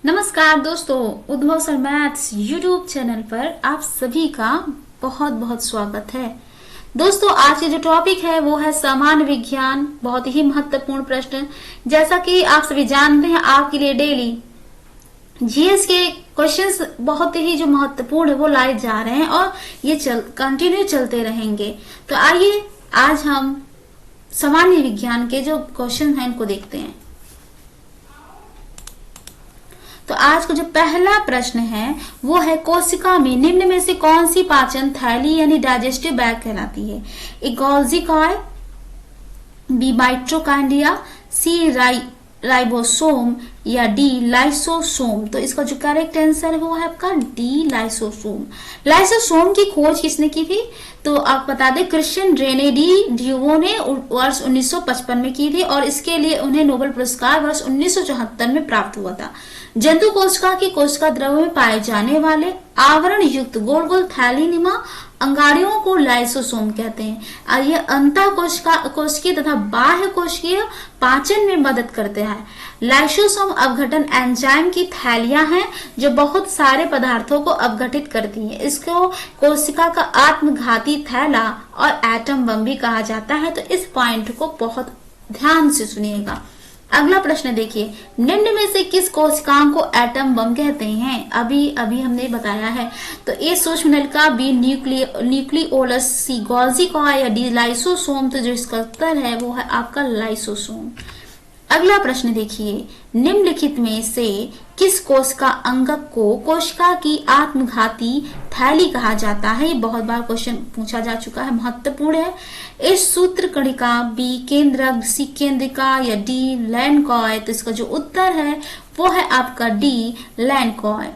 नमस्कार दोस्तों, उद्भव सर मैथ्स यूट्यूब चैनल पर आप सभी का बहुत बहुत स्वागत है। दोस्तों, आज की जो टॉपिक है वो है सामान्य विज्ञान। बहुत ही महत्वपूर्ण प्रश्न, जैसा कि आप सभी जानते हैं, आपके लिए डेली जीएस के क्वेश्चंस बहुत ही जो महत्वपूर्ण है वो लाए जा रहे हैं और ये कंटिन्यू चलते रहेंगे। तो आइए आज हम सामान्य विज्ञान के जो क्वेश्चन हैं इनको देखते हैं। तो आज का जो पहला प्रश्न है वो है, कोशिका में निम्न में से कौन सी पाचन थैली यानी डाइजेस्टिव बैग कहलाती है? ए गोल्जी कॉय, बी माइटोकॉन्ड्रिया, सी राइबोसोम या डी लाइसोसोम। तो इसका जो करेक्ट आंसर है वो है आपका डी लाइसोसोम। लाइसोसोम की खोज किसने की थी? तो आप बता दें, क्रिश्चियन रेने डी ड्यूवो ने वर्ष 1955 में की थी और इसके लिए उन्हें नोबेल पुरस्कार वर्ष 1974 में प्राप्त हुआ था। जंतु कोशिका की कोशिका द्रव में पाए जाने वाले आवरण युक्त गोल गोल थैलीनुमा अंगारियों को लाइसोसोम कहते हैं। ये अंतः कोशिकीय तथा बाह्य कोशिकीय पाचन में मदद करते हैं। लाइसोसोम अपघटन एंजाइम की थैलियां हैं जो बहुत सारे पदार्थों को अपघटित करती हैं। इसको कोशिका का आत्मघाती थैला और एटम बम भी कहा जाता है। तो इस पॉइंट को बहुत ध्यान से सुनिएगा। अगला प्रश्न देखिए, निम्न में से किस कोशिकाओं को एटम बम कहते हैं? अभी हमने बताया है। तो ए सूक्ष्म नलिका, बी न्यूक्लियोलस, सी गोल्जी कॉय या डी लाइसोसोम। तो जो इसका उत्तर है वो है आपका लाइसोसोम। अगला प्रश्न देखिए, निम्नलिखित में से किस कोशिका अंगक को कोशिका की आत्मघाती थैली कहा जाता है? ये बहुत बार क्वेश्चन पूछा जा चुका है, महत्वपूर्ण है। इस सूत्र कणिका, बी केंद्रक, सी केंद्रिका या डी लैंडकॉय। तो इसका जो उत्तर है वो है आपका डी लैंडकॉय।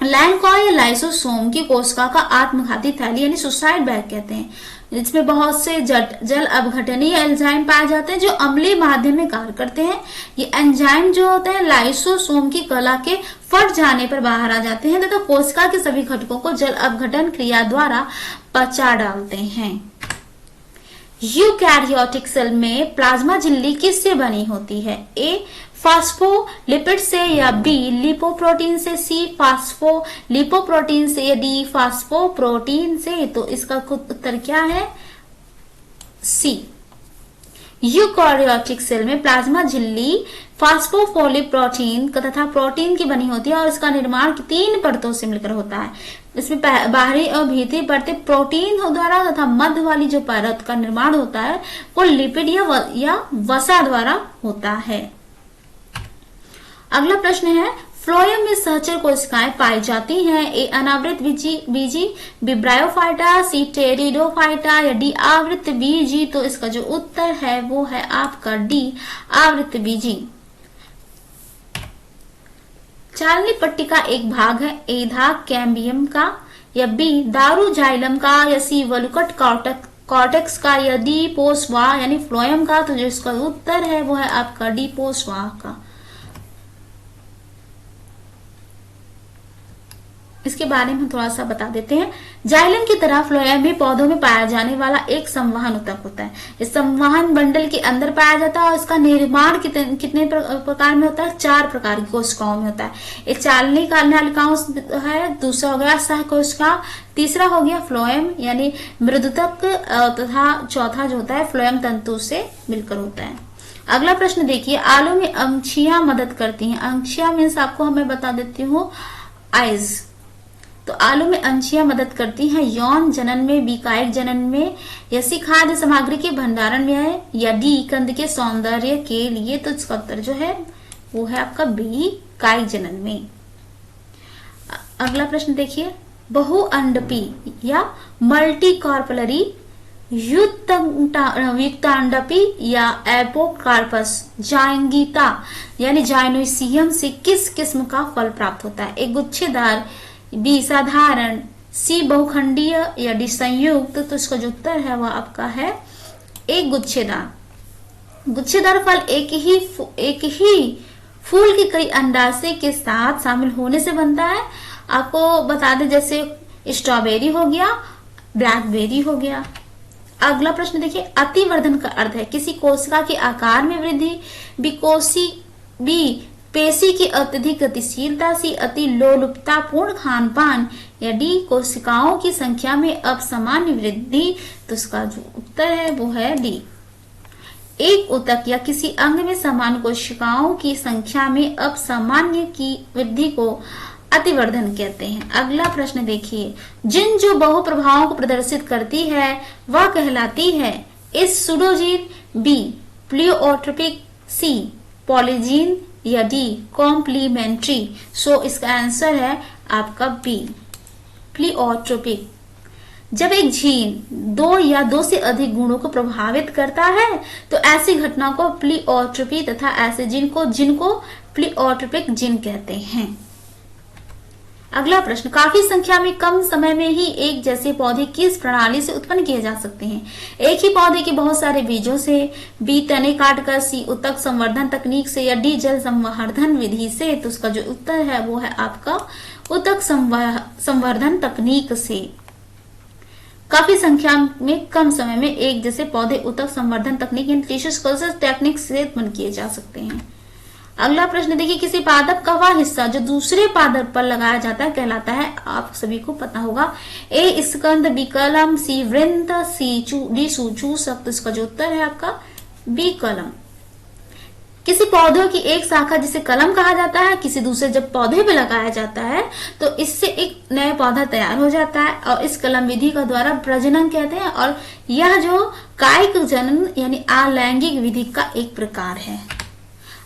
लैंडकॉय या लाइसोसोम की कोशिका का आत्मघाती थैली यानी सुसाइड बैग कहते हैं। इसमें बहुत से जल अपघटनीय एंजाइम पाए जाते हैं जो अम्लीय माध्यम में कार्य करते हैं। ये एंजाइम जो होते हैं लाइसोसोम की कला के फट जाने पर बाहर आ जाते हैं तथा कोशिका के सभी घटकों को जल अपघटन क्रिया द्वारा पचा डालते हैं। यूकैरियोटिक सेल में प्लाज्मा झिल्ली किससे बनी होती है? ए फास्फोलिपिड से या बी लिपोप्रोटीन से, सी फास्फोलिपोप्रोटीन से या डी फास्फोप्रोटीन से। तो इसका उत्तर क्या है? सी। यूकैरियोटिक सेल में प्लाज्मा झिल्ली फास्फोफोलिक प्रोटीन तथा प्रोटीन की बनी होती है और इसका निर्माण 3 परतों से मिलकर होता है। इसमें बाहरी और भीतरी परतें प्रोटीन द्वारा तथा मध्य वाली जो परत का निर्माण होता है वो लिपिड या वसा द्वारा होता है। अगला प्रश्न है, फ्लोएम में सहचर कोशिकाएं पाई जाती हैं। ए अनावृत बीजी ब्रायोफाइटा, सी टेरिडोफाइटा या डी आवृत बीजी। तो इसका जो उत्तर है वो है आपका डी आवृत बीजी। चालनी पट्टी का एक भाग है। ए धाग कैम्बियम का या बी दारू जाइलम का या सी वलुकट कॉर्टेक्स का या डी पोस्वा यानी फ्लोएम का। तो जो इसका उत्तर है वो है आपका डी पोस्वा का। इसके बारे में थोड़ा सा बता देते हैं। जाइलम की तरह फ्लोएम भी पौधों में पाया जाने वाला एक संवहन ऊतक होता है। इस संवहन बंडल के अंदर पाया जाता है और इसका निर्माण कितने प्रकार में होता है? 4 प्रकार की कोशिकाओं में होता है। एक चालनी नलिकाओं है, दूसरा हो गया सह कोशिका, तीसरा हो गया फ्लोएम यानी मृदुतक तथा चौथा जो होता है फ्लोएम तंतु से मिलकर होता है। अगला प्रश्न देखिए, आलू में अंशियां मदद करती हैं। अंशियां मीन्स आपको मैं बता देती हूँ आइज। तो आलू में अंशियां मदद करती हैं यौन जनन में, बी कायिक जनन में, या सी खाद्य सामग्री के भंडारण में है या डी कंद के सौंदर्य के लिए। तो इसका उत्तर जो है वो है आपका बी कायिक जनन में। अगला प्रश्न देखिए, बहुअंडपी या मल्टीकॉर्पलरी युक्तांडपी या एपोकार्पस जायंगीता यानी जाइनोसियम से किस किस्म का फल प्राप्त होता है? एक गुच्छेदार, बी साधारण, सी बहुखंडीय या डी संयुक्त। तो इसका जो उत्तर है वह आपका है एक गुच्छेदार। गुच्छेदार फल एक ही फूल की कई अंडाशय के साथ शामिल होने से बनता है। आपको बता दें, जैसे स्ट्रॉबेरी हो गया, ब्लैकबेरी हो गया। अगला प्रश्न देखिए, अतिवर्धन का अर्थ है किसी कोशिका के आकार में वृद्धि, बी पेशी की अत्यधिक गतिशीलता, सी अति लोलुपतापूर्ण खान पान, या डी कोशिकाओं की संख्या में असामान्य वृद्धि। तो इसका जो उत्तर है वो है डी। एक ऊतक या किसी अंग में समान कोशिकाओं की संख्या में असामान्य की वृद्धि को अतिवर्धन कहते हैं। अगला प्रश्न देखिए, जिन जो बहु प्रभावों को प्रदर्शित करती है वह कहलाती है इस सुडोजीन, बी प्लियोट्रोपिक, सी पॉलीजीन, या डी कॉम्प्लीमेंट्री। सो इसका आंसर है आपका बी प्लियोट्रोपिक। जब एक जीन दो या दो से अधिक गुणों को प्रभावित करता है तो ऐसी घटना को प्लियोट्रोपी तथा ऐसे जीन को जिनको प्लियोट्रोपिक जीन कहते हैं। अगला प्रश्न, काफी संख्या में कम समय में ही एक जैसे पौधे किस प्रणाली से उत्पन्न किए जा सकते हैं? एक ही पौधे के बहुत सारे बीजों से, बी तने काटकर, सी ऊतक संवर्धन तकनीक से, या डी जल संवर्धन विधि से। तो उसका जो उत्तर है वो है आपका ऊतक संवर्धन तकनीक से। काफी संख्या में कम समय में एक जैसे पौधे ऊतक संवर्धन तकनीक यानी टिश्यू कल्चर टेक्निक से उत्पन्न किए जा सकते हैं। अगला प्रश्न देखिए, किसी पादप का वह हिस्सा जो दूसरे पादप पर लगाया जाता है कहलाता है? आप सभी को पता होगा, ए स्कंद, बी कलम, सी वृंत, डी सूचूषक। तो इसका जो उत्तर है आपका बी कलम। किसी पौधे की एक शाखा जिसे कलम कहा जाता है, किसी दूसरे जब पौधे पे लगाया जाता है तो इससे एक नया पौधा तैयार हो जाता है और इस कलम विधि का द्वारा प्रजनन कहते हैं। और यह जो कायिक जनन यानी अलैंगिक विधि का एक प्रकार है।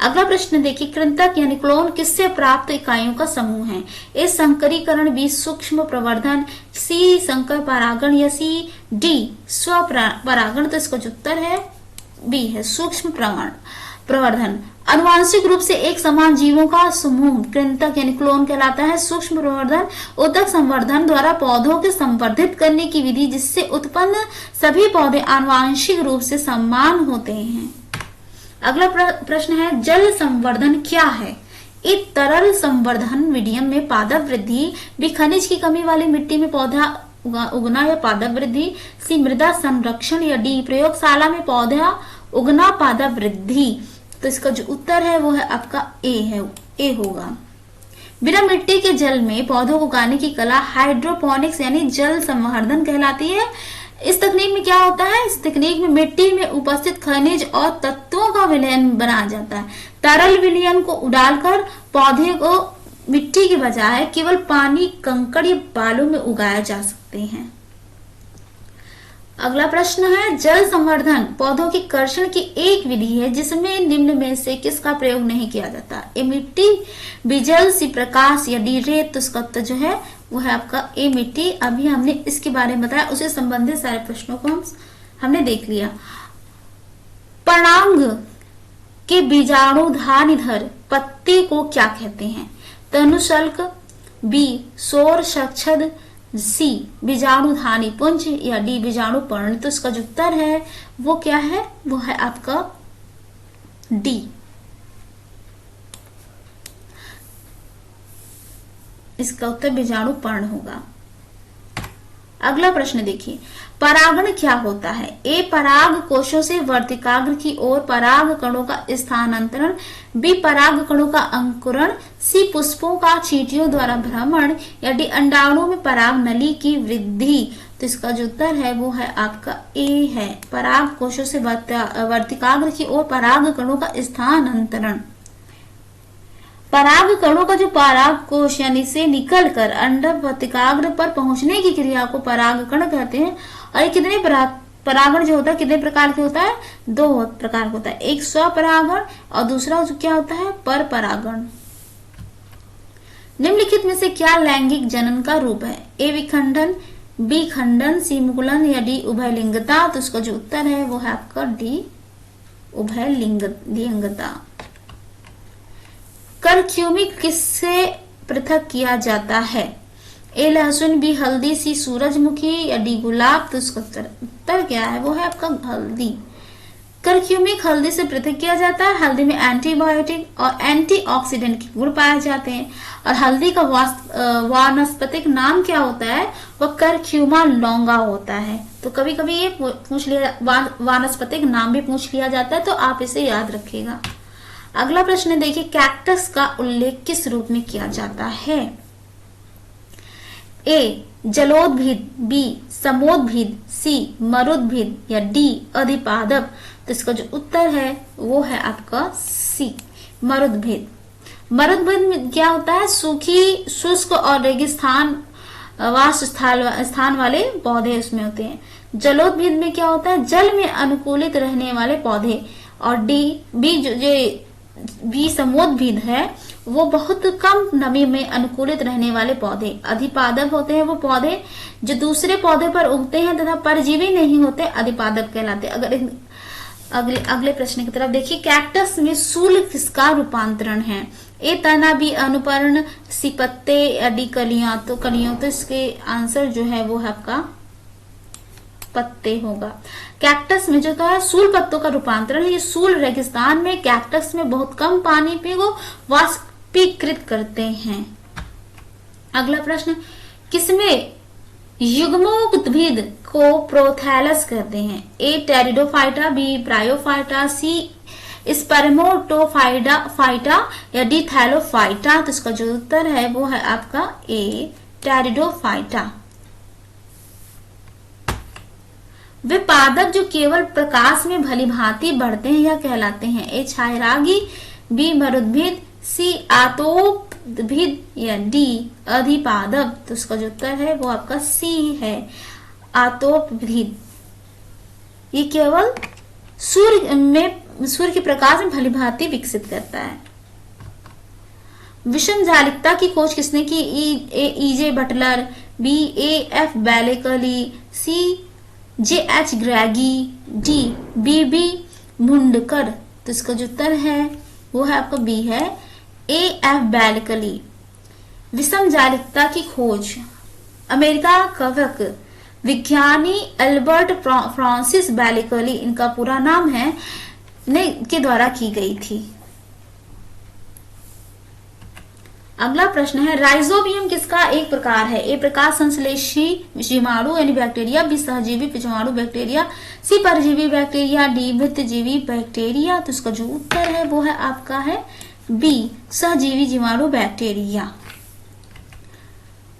अगला प्रश्न देखिए, कृंतक यानी क्लोन किससे प्राप्त इकाइयों का समूह है? ए संकरीकरण, बी सूक्ष्म प्रवर्धन, सी संकर परागण, या सी डी स्व परागण। तो इसका जो उत्तर है बी है सूक्ष्म प्रवर्धन। अनुवांशिक रूप से एक समान जीवों का समूह कृंतक यानी क्लोन कहलाता है। सूक्ष्म प्रवर्धन ऊतक संवर्धन द्वारा पौधों के संवर्धित करने की विधि जिससे उत्पन्न सभी पौधे आनुवांशिक रूप से समान होते हैं। अगला प्रश्न है, जल संवर्धन क्या है? एक तरल संवर्धन मीडियम में पादप वृद्धि, बी खनिज की कमी वाली मिट्टी में पौधा उगना या पादप वृद्धि, सी मृदा संरक्षण, या डी प्रयोगशाला में पौधा उगना पादप वृद्धि। तो इसका जो उत्तर है वो है आपका ए होगा। बिना मिट्टी के जल में पौधों को उगाने की कला हाइड्रोपोनिक्स यानी जल संवर्धन कहलाती है। इस तकनीक में क्या होता है? इस तकनीक में मिट्टी में उपस्थित खनिज और तत्वों का विलयन बनाया जाता है। तरल विलयन को उड़ालकर पौधे को मिट्टी के बजाय केवल पानी, कंकड़ या बालू में उगाया जा सकते हैं। अगला प्रश्न है, जल संवर्धन पौधों की कर्षण की एक विधि है जिसमें निम्न में से किसका प्रयोग नहीं किया जाता? ए मिट्टी, बी जल, सी प्रकाश, या डी रेत। तो इसका उत्तर जो है वो है आपका ए मिट्टी। अभी हमने इसके बारे में बताया, उससे संबंधित सारे प्रश्नों को हमने देख लिया। पर्णांग के बीजाणुधानीधर पत्ते को क्या कहते हैं? तनुशल्क, बी सौर सक्षद, सी बीजाणुधानी पुंज, या डी बीजाणु पर्ण। तो इसका जो उत्तर है वो क्या है? वो है आपका डी। इसका उत्तर बीजाणु पर्ण होगा। अगला प्रश्न देखिए, परागण क्या होता है? ए पराग कोशों से वर्तिकाग्र की ओर पराग कणों का स्थानांतरण, बी पराग कणों का अंकुरण, सी पुष्पों का चींटियों द्वारा भ्रमण, या डी अंडाणुओं में पराग नली की वृद्धि। तो इसका जो उत्तर है वो है आपका ए है, पराग कोशों से वर्तिकाग्र की ओर पराग कणों का स्थानांतरण। पराग कणों का जो पराग कोश यानी से निकलकर अंडक वर्तिकाग्र पर पहुंचने की क्रिया को परागकण कहते हैं। और ये कितने परागण जो होता है कितने प्रकार के होता है? 2 प्रकार का होता है। एक स्वपरागण और दूसरा जो क्या होता है? पर परागण। निम्नलिखित में से क्या लैंगिक जनन का रूप है? ए विखंडन, बी खंडन, सी मुकुलन, या डी उभयलिंगता। तो इसका जो उत्तर है वो है आपका डी उभयलिंगता। करक्यूमिक किससे पृथक किया जाता है? ए लहसुन, बी हल्दी, सी सूरजमुखी, या डी गुलाब। तो इसका उत्तर क्या है? वो है आपका हल्दी। करक्यूमिक हल्दी से पृथक किया जाता है। हल्दी में एंटीबायोटिक और एंटीऑक्सीडेंट के गुण पाए जाते हैं। और हल्दी का वानस्पतिक नाम क्या होता है? वह करक्यूमा लौंगा होता है। तो कभी कभी ये पूछ लिया, वानस्पतिक नाम भी पूछ लिया जाता है, तो आप इसे याद रखिएगा। अगला प्रश्न देखिए, कैक्टस का उल्लेख किस रूप में किया जाता है? ए जलोद्भिद, बी समोद्भिद, सी मरुद्भिद या डी अधिपादप। तो इसका जो उत्तर है वो है आपका सी मरुद्भिद। मरुद्भिद में क्या होता है? सूखी, शुष्क और रेगिस्तान वास स्थान वाले पौधे उसमें होते हैं। जलोद्भिद में क्या होता है? जल में अनुकूलित रहने वाले पौधे। और बी समोद्भिद है वो बहुत कम नमी में अनुकूलित रहने वाले पौधे। अधिपादप होते हैं वो पौधे जो दूसरे पौधे पर उगते हैं तथा परजीवी नहीं होते, अधिपादप कहलाते। अगर अगले प्रश्न की तरफ देखिए, कैक्टस में सूल किसका रूपांतरण है? ए तना, बी अनुपर्ण, सी पत्ते या डी कलियां। तो कलियों, तो इसके आंसर जो है वो है आपका पत्ते होगा। कैक्टस में जो है सूल पत्तों का रूपांतरण है। ये सूल रेगिस्तान में कैक्टस में बहुत कम पानी पे वो वाष्पीकृत करते हैं। अगला प्रश्न, किसमें युग्मोद्भिद को प्रोथैलस कहते हैं? ए टेरिडोफाइटा, बी ब्रायोफाइटा, सी स्पर्मेटोफाइटा या डी थैलोफाइटा। तो इसका जो उत्तर है वो है आपका ए टेरिडोफाइटा। वे पादप जो केवल प्रकाश में भली भांति बढ़ते हैं या कहलाते हैं? ए छायरागी, बी मरुद्भिद, सी आतोपद्भिद या डी अधिपादप। तो इसका जो उत्तर है वो आपका सी है आतोपद्भिद। ये केवल सूर्य के प्रकाश में भली भांति विकसित करता है। विषम जालिकता की खोज किसने की? A J Butler, B A F बैलेकली, सी जे एच ग्रेगी, डी बी बी मुंडकर। तो इसका जो उत्तर है वो है आपका बी है ए एफ बैलेकली। विषम जालिकता की खोज अमेरिका कवक विज्ञानी अल्बर्ट फ्रांसिस बैलेकली, इनका पूरा नाम है, के द्वारा की गई थी। अगला प्रश्न है, राइजोबियम किसका एक प्रकार है? ए प्रकाश संश्लेषी जीवाणु यानी बैक्टीरिया, बी सहजीवी जीवाणु बैक्टीरिया, सी परजीवी बैक्टीरिया, डी मृतजीवी बैक्टीरिया। तो इसका जो उत्तर है वो है आपका है बी सहजीवी जीवाणु बैक्टीरिया।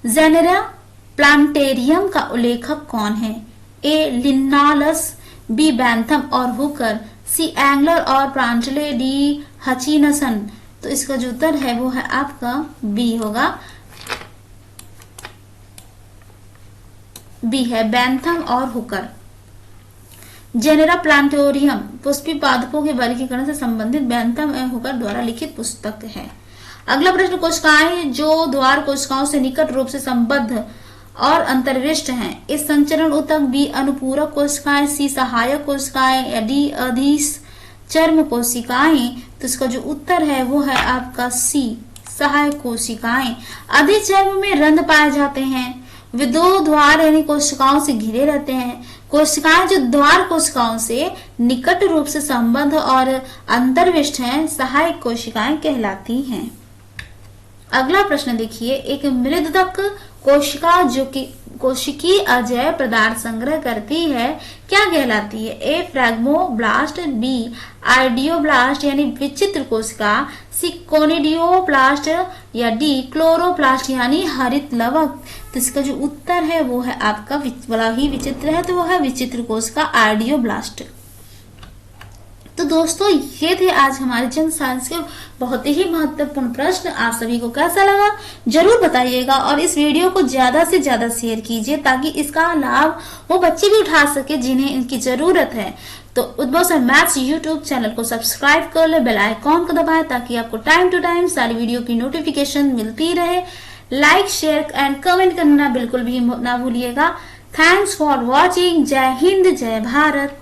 जेनेरा प्लांटेरियम का उल्लेखक कौन है? ए लिन्नालस, बी बैंथम और हुकर, सी एंगलर और प्रांटले, डी हचिनसन। तो इसका जो उत्तर है वो है आपका बी होगा, बी है बैंथम और हुकर। जेनेरा प्लांटोरियम पुष्पी पादपों के वर्गीकरण से संबंधित बैंथम एवं हुकर द्वारा लिखित पुस्तक है। अगला प्रश्न, कोशिकाएं जो द्वार कोशिकाओं से निकट रूप से संबद्ध और अंतर्विष्ट हैं, इस संचरण ऊतक, बी अनुपूरक कोशिकाएं, सी सहायक कोशिकाएं या डी अधिस चर्म कोशिकाएं। तो इसका जो उत्तर है वो है आपका सी सहायक कोशिकाएं। अधिचर्म में रंध्र पाए जाते हैं। वे दो द्वार यानी कोशिकाओं से घिरे रहते हैं। कोशिकाएं जो द्वार कोशिकाओं से निकट रूप से संबद्ध और अंतर्विष्ट हैं, सहायक कोशिकाएं कहलाती हैं। अगला प्रश्न देखिए, एक मृदक कोशिका जो कि कोशिकीय अजैव पदार्थ संग्रह करती है क्या कहलाती है? ए फ्रैग्मोब्लास्ट, बी आइडियोब्लास्ट यानी विचित्र कोशिका, सी कोनिडियोप्लास्ट या डी क्लोरोप्लास्ट यानी हरित लवक। तो इसका जो उत्तर है वो है आपका बड़ा ही विचित्र है, तो वो है विचित्र कोशिका आइडियोब्लास्ट। तो दोस्तों ये थे आज हमारे जन साइंस के बहुत ही महत्वपूर्ण प्रश्न। आप सभी को कैसा लगा जरूर बताइएगा और इस वीडियो को ज्यादा से ज्यादा शेयर कीजिए ताकि इसका लाभ वो बच्चे भी उठा सके जिन्हें इनकी जरूरत है। तो उद्भव सर मैथ्स यूट्यूब चैनल को सब्सक्राइब कर ले, बेल आइकॉन को दबाएं ताकि आपको टाइम टू टाइम सारी वीडियो की नोटिफिकेशन मिलती रहे। लाइक शेयर एंड कमेंट करना बिल्कुल भी ना भूलिएगा। Thanks for watching. जय हिंद, जय भारत।